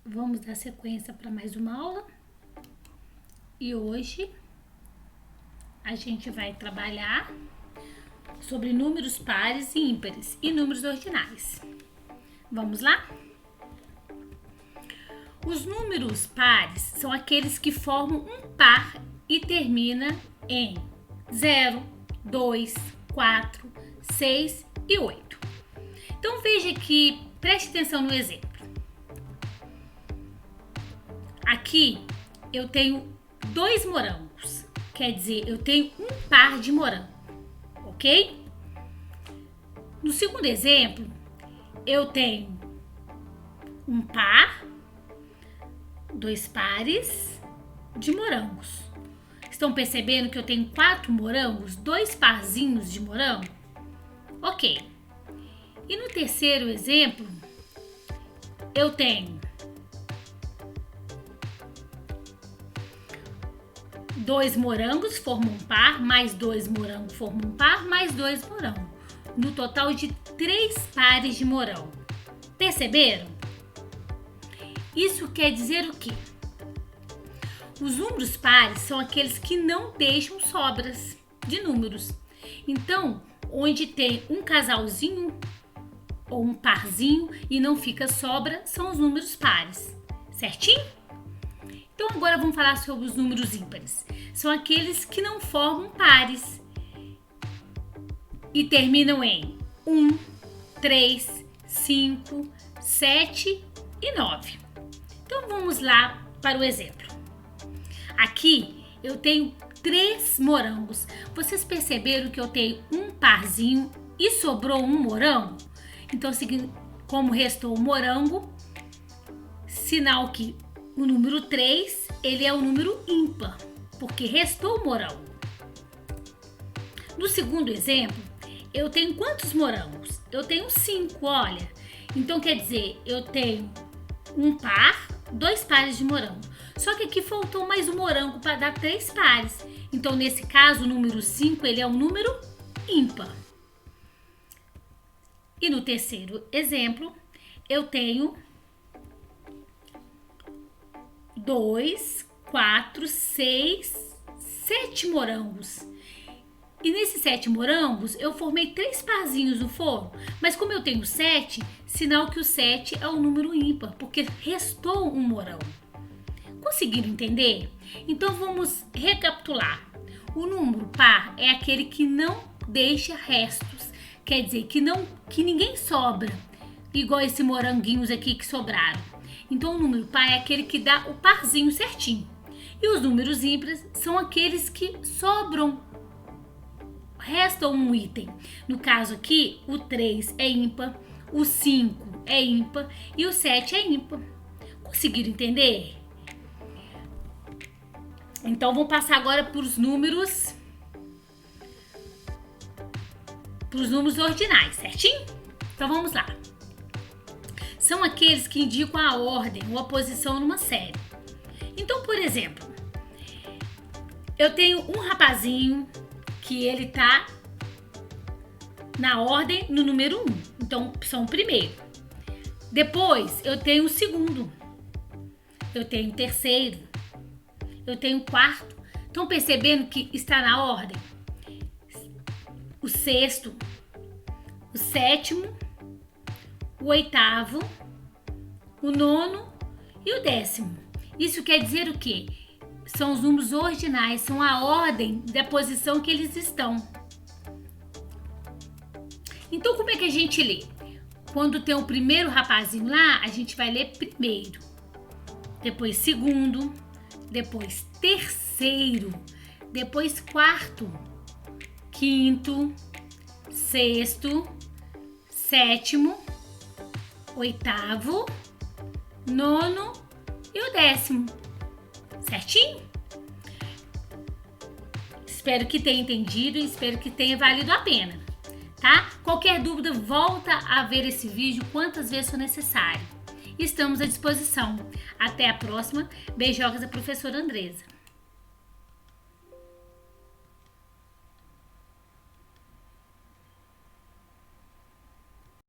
Vamos dar sequência para mais uma aula. E hoje a gente vai trabalhar sobre números pares e ímpares e números ordinais. Vamos lá? Os números pares são aqueles que formam um par e termina em 0, 2, 4, 6 e 8. Então veja aqui, preste atenção no exemplo. Aqui eu tenho 2 morangos, quer dizer, eu tenho um par de morango, ok? No segundo exemplo, eu tenho um par, 2 pares de morangos. Estão percebendo que eu tenho 4 morangos, 2 parzinhos de morango? Ok. E no terceiro exemplo, eu tenho 2 morangos formam um par, mais 2 morangos formam um par, mais 2 morangos. No total de 3 pares de morango. Perceberam? Isso quer dizer o quê? Os números pares são aqueles que não deixam sobras de números. Então, onde tem um casalzinho ou um parzinho e não fica sobra, são os números pares. Certinho? Então, agora vamos falar sobre os números ímpares. São aqueles que não formam pares e terminam em 1, 3, 5, 7 e 9. Então, vamos lá para o exemplo. Aqui eu tenho 3 morangos. Vocês perceberam que eu tenho um parzinho e sobrou um morango? Então, como restou o morango, sinal que o número 3, ele é o número ímpar, porque restou o morango. No segundo exemplo, eu tenho quantos morangos? Eu tenho 5, olha. Então, quer dizer, eu tenho um par, 2 pares de morango. Só que aqui faltou mais um morango para dar 3 pares. Então, nesse caso, o número 5, ele é um número ímpar. E no terceiro exemplo, eu tenho 2, 4, 6, 7 morangos. E nesses 7 morangos, eu formei 3 parzinhos no forno. Mas como eu tenho 7, sinal que o 7 é o número ímpar, porque restou um morango. Conseguiram entender? Então vamos recapitular. O número par é aquele que não deixa restos. Quer dizer, que ninguém sobra. Igual esses moranguinhos aqui que sobraram. Então o número par é aquele que dá o parzinho certinho. E os números ímpares são aqueles que sobram. Resta um item. No caso aqui, o 3 é ímpar, o 5 é ímpar e o 7 é ímpar. Conseguiram entender? Então, vamos passar agora para os números ordinais, certinho? Então, vamos lá. São aqueles que indicam a ordem ou a posição numa série. Então, por exemplo, eu tenho um rapazinho que ele tá na ordem no número 1. Então, opção primeiro. Depois, eu tenho o segundo. Eu tenho o terceiro. Eu tenho o quarto. Estão percebendo que está na ordem? O sexto, o sétimo, o oitavo, o nono e o 10º. Isso quer dizer o quê? São os números ordinais, são a ordem da posição que eles estão. Então, como é que a gente lê? Quando tem o primeiro rapazinho lá, a gente vai ler primeiro, depois segundo, depois terceiro, depois quarto, quinto, sexto, sétimo, oitavo, nono e o 10º. Certinho? Espero que tenha entendido e espero que tenha valido a pena, tá? Qualquer dúvida, volta a ver esse vídeo quantas vezes for necessário. Estamos à disposição. Até a próxima. Beijocas da professora Andresa.